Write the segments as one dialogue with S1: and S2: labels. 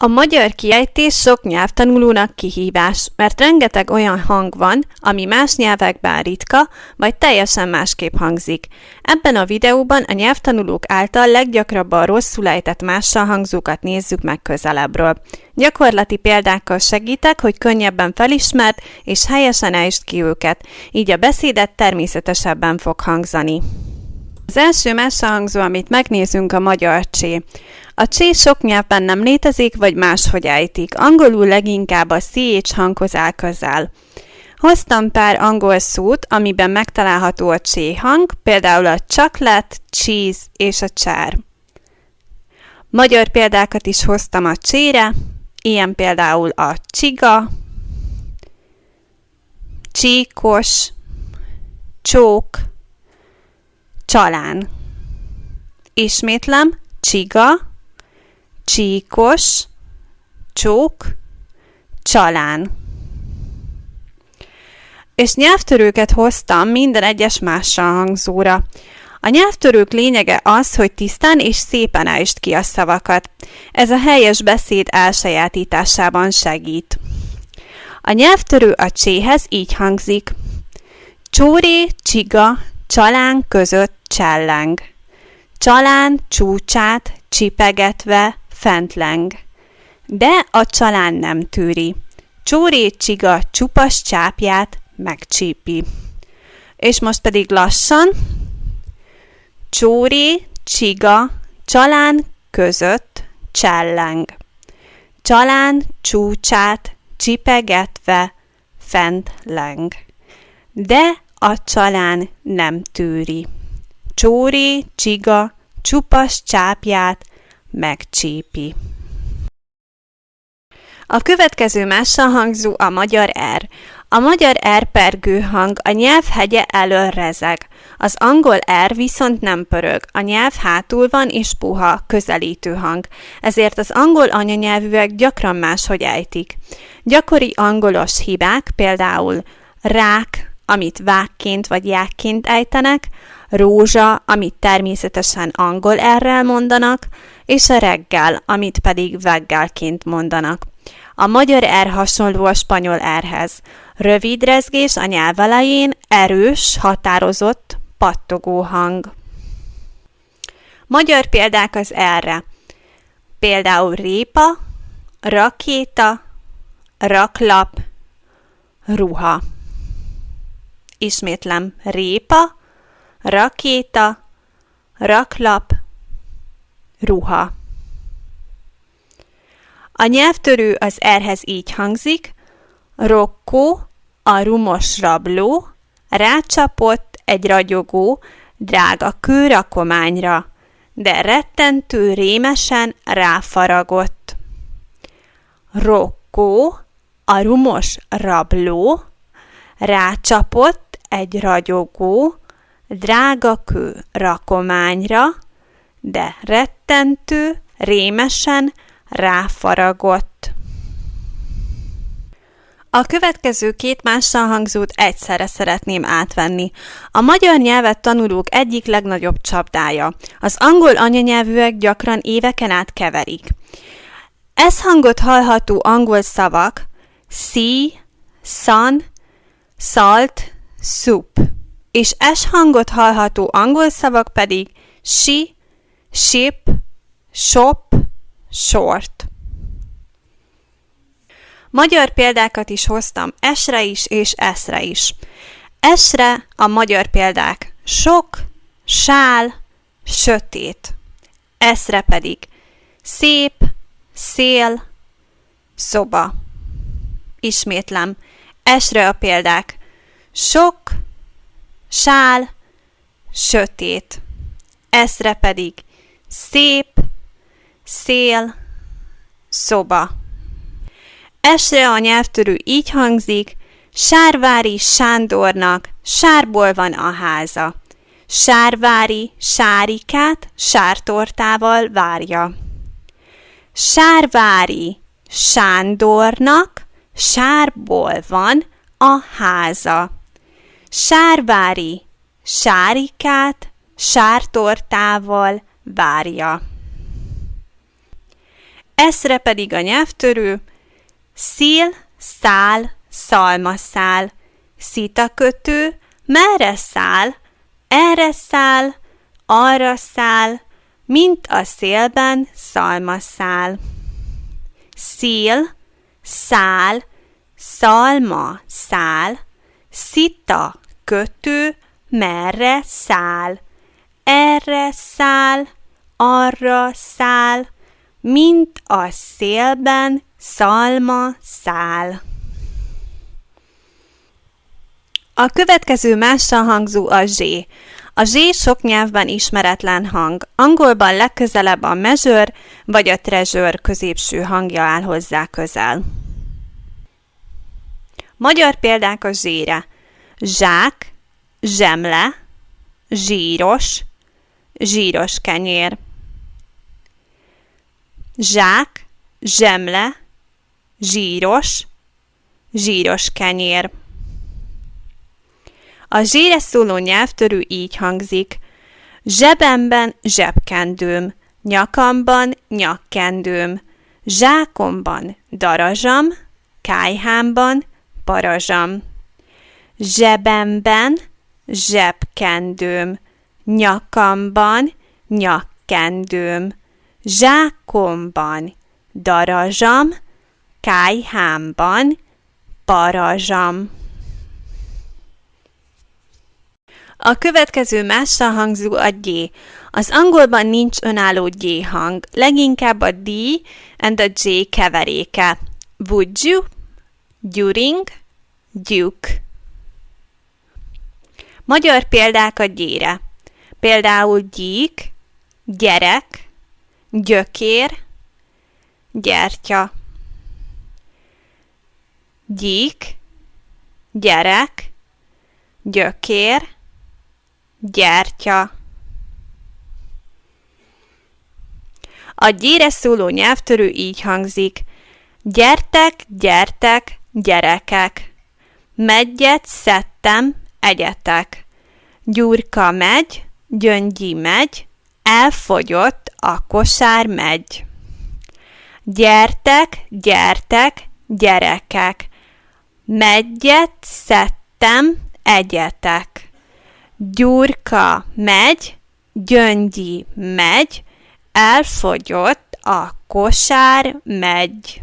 S1: A magyar kiejtés sok nyelvtanulónak kihívás, mert rengeteg olyan hang van, ami más nyelvekben ritka, vagy teljesen másképp hangzik. Ebben a videóban a nyelvtanulók által leggyakrabban rosszul ejtett mással hangzókat nézzük meg közelebbről. Gyakorlati példákkal segítek, hogy könnyebben felismerd és helyesen ejtsd ki őket, így a beszédet természetesebben fog hangzani. Az első mással hangzó, amit megnézünk, a magyar csé. A csé sok nyelvben nem létezik, vagy máshogy ejtik. Angolul leginkább a CH hanghoz áll közel. Hoztam pár angol szót, amiben megtalálható a csé hang, például a chocolate, cheese és a csár. Magyar példákat is hoztam a csére, ilyen például a csiga, csíkos, csók, csalán. Ismétlem, csiga, csíkos, csók, csalán. És nyelvtörőket hoztam minden egyes mással hangzóra. A nyelvtörők lényege az, hogy tisztán és szépen ejtsd ki a szavakat. Ez a helyes beszéd elsajátításában segít. A nyelvtörő a cséhez így hangzik. Csóré, csiga, csalán között cselleng. Csalán csúcsát csipegetve fentleng. De a csalán nem tűri. Csóré csiga csupas csápját megcsípi. És most pedig lassan. Csóré csiga csalán között cselleng. Csalán csúcsát csipegetve fentleng. De a csalán nem tűri. Csóré csiga csupas csápját megcsípi. A következő mással hangzó a magyar R. A magyar R pergő hang, a nyelv hegye elől rezeg. Az angol R viszont nem pörög, a nyelv hátul van és puha, közelítő hang, ezért az angol anyanyelvűek gyakran máshogy ejtik. Gyakori angolos hibák, például rák, amit vágként vagy jákként ejtenek, rózsa, amit természetesen angol R-rel mondanak, és a reggel, amit pedig veggelként mondanak. A magyar R hasonló a spanyol R-hez. Rövid rezgés a nyelv elején, erős, határozott, pattogó hang. Magyar példák az R-re. Például répa, rakéta, raklap, ruha. Ismétlem, répa, rakéta, raklap, ruha. A nyelvtörő az R-hez így hangzik, Rokkó, a rumos rabló, rácsapott egy ragyogó, drága kőrakományra, de rettentő rémesen ráfaragott. Rokkó, a rumos rabló, rácsapott egy ragyogó, drága kőrakományra, de rettentő rémesen ráfaragott. A következő két mással hangzót egyszerre szeretném átvenni. A magyar nyelvet tanulók egyik legnagyobb csapdája. Az angol anyanyelvűek gyakran éveken át keverik. S hangot hallható angol szavak sea, sun, salt, soup, és S hangot hallható angol szavak pedig she, ship, shop, short. Magyar példákat is hoztam S-re is és S-re is. S-re a magyar példák sok, sál, sötét. S-re pedig szép, szél, szoba. Ismétlem, S-re a példák sok, sál, sötét. S-re pedig szép, szél, szoba. S-re a nyelvtörő így hangzik, Sárvári Sándornak sárból van a háza. Sárvári Sárikát sártortával várja. Sárvári Sándornak sárból van a háza. Sárvári Sárikát sártortával várja. S-re pedig a nyelvtörő, szél, szál, szalmaszál, szitakötő, merre száll, erre száll, arra száll, mint a szélben szalmaszál. Szél, szál, szalma, szál, szita, kötő, merre száll, erre száll, arra száll, mint a szélben szalma szál. A következő mással hangzó a Z. A Z sok nyelvben ismeretlen hang. Angolban legközelebb a measure vagy a treasure középső hangja áll hozzá közel. Magyar példák a Z-re. Zsák, zsemle, zsíros, zsíros kenyér. Zsák, zsemle, zsíros, zsíros kenyér. A zsére szóló nyelvtörő így hangzik. Zsebemben zsebkendőm, nyakamban nyakkendőm, zsákomban darazsam, kályhámban parazsam. Zsebemben zsebkendőm, nyakamban nyakkendőm, zsákomban darazsam, kályhámban parazsam. A következő mással hangzó a G. Az angolban nincs önálló G hang, leginkább a D and a J keveréke. Would you, during, duke. Magyar példák a G-re. Például gyík, gyerek, gyökér, gyertya. Gyík, gyerek, gyökér, gyertya. A G-re szóló nyelvtörő így hangzik. Gyertek, gyertek, gyerekek. Meggyet szedtem, egyetek. Gyurka megy, Gyöngyi megy, elfogyott a kosár megy. Gyertek, gyertek, gyerekek. Meggyet szedtem, egyetek. Gyurka megy, Gyöngyi megy, elfogyott a kosár megy.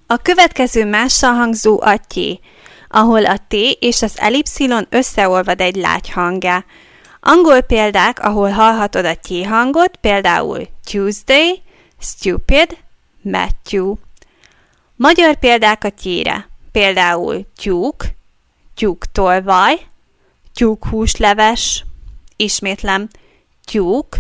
S1: A következő mással hangzó a T, ahol a T és az elipszilon összeolvad egy lágy hanggá. Angol példák, ahol hallhatod a T hangot, például Tuesday, stupid, Matthew. Magyar példák a T-re, például tyúk, tyúktolvaj, tyúkhúsleves, ismétlem, tyúk,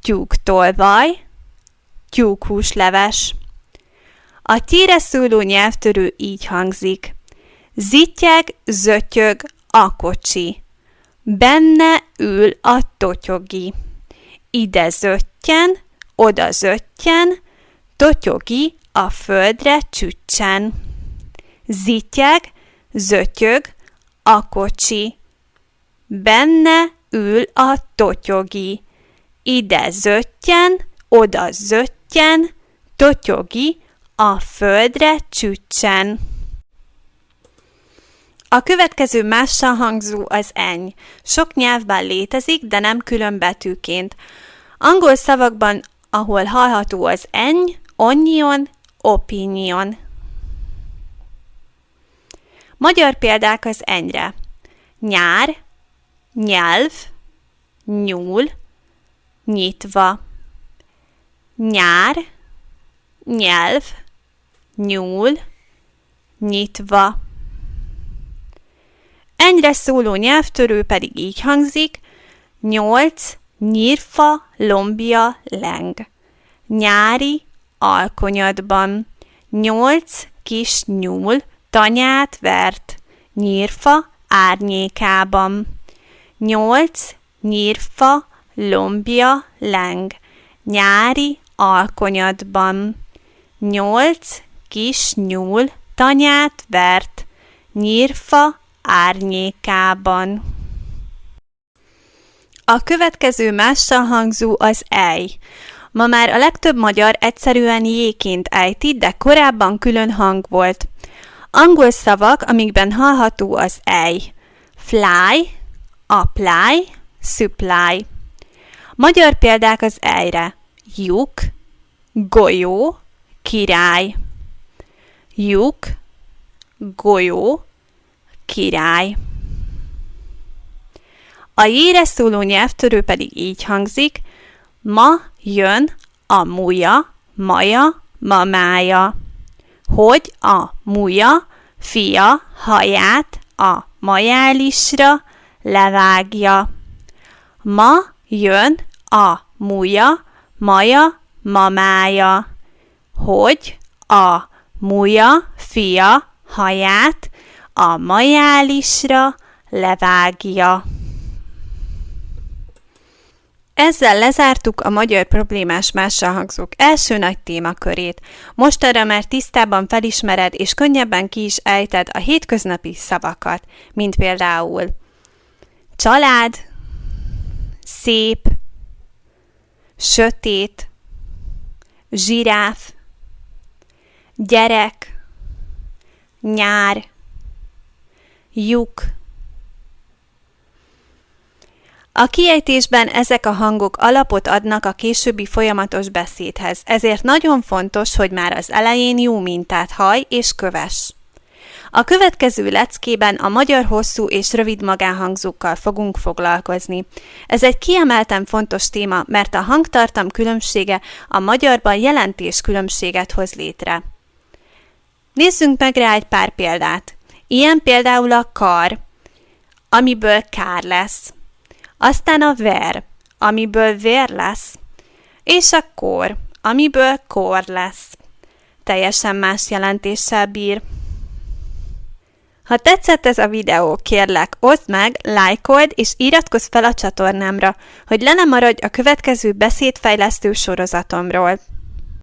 S1: tyúktolvaj, tyúkhúsleves. A T-re szóló nyelvtörő így hangzik. Zittyeg, zötyög a kocsi, benne ül a totyogi. Ide zöttyen, oda zöttyen, totyogi a földre csüccsen. Zittyeg, zötyög a kocsi, benne ül a totyogi. Ide zöttyen, oda zöttyen, totyogi a földre csüccsen. A következő mással hangzó az eny. Sok nyelvben létezik, de nem külön betűként. Angol szavakban, ahol hallható az eny, onion, opinion. Magyar példák az enyre. Nyár, nyelv, nyúl, nyitva. Nyár, nyelv, nyúl, nyitva. Enyre szóló nyelvtörő pedig így hangzik. 8 nyírfa, lombja, leng. Nyári alkonyatban. 8 kis nyúl tanyát vert. Nyírfa árnyékában. 8 nyírfa, lombja, leng. Nyári alkonyatban. 8 kis nyúl tanyát vert. Nyírfa árnyékában. A következő mással hangzó az ej. Ma már a legtöbb magyar egyszerűen J-ként ejti, de korábban külön hang volt. Angol szavak, amikben hallható az ej. Fly, apply, supply. Magyar példák az ejre. Lyuk, golyó, király. Lyuk, golyó, király. A J-re szóló nyelvtörő pedig így hangzik: ma jön a múja, maja, mamája. Hogy a múja fia haját a majálisra levágja. Ma jön a múja, maja, mamája. Hogy a múja fia haját a majálisra levágja. Ezzel lezártuk a magyar problémás mással hangzók első nagy témakörét. Mostanra már tisztában felismered és könnyebben ki is ejted a hétköznapi szavakat, mint például család, szép, sötét, zsiráf, gyerek, nyár, lyuk. A kiejtésben ezek a hangok alapot adnak a későbbi folyamatos beszédhez, ezért nagyon fontos, hogy már az elején jó mintát hallj és kövess. A következő leckében a magyar hosszú és rövid magánhangzókkal fogunk foglalkozni. Ez egy kiemelten fontos téma, mert a hangtartam különbsége a magyarban jelentéskülönbséget hoz létre. Nézzünk meg rá egy pár példát. Ilyen például a kar, amiből kár lesz. Aztán a ver, amiből vér lesz, és a kor, amiből kor lesz. Teljesen más jelentéssel bír. Ha tetszett ez a videó, kérlek, oszd meg, lájkold és iratkozz fel a csatornámra, hogy le ne maradj a következő beszédfejlesztő sorozatomról.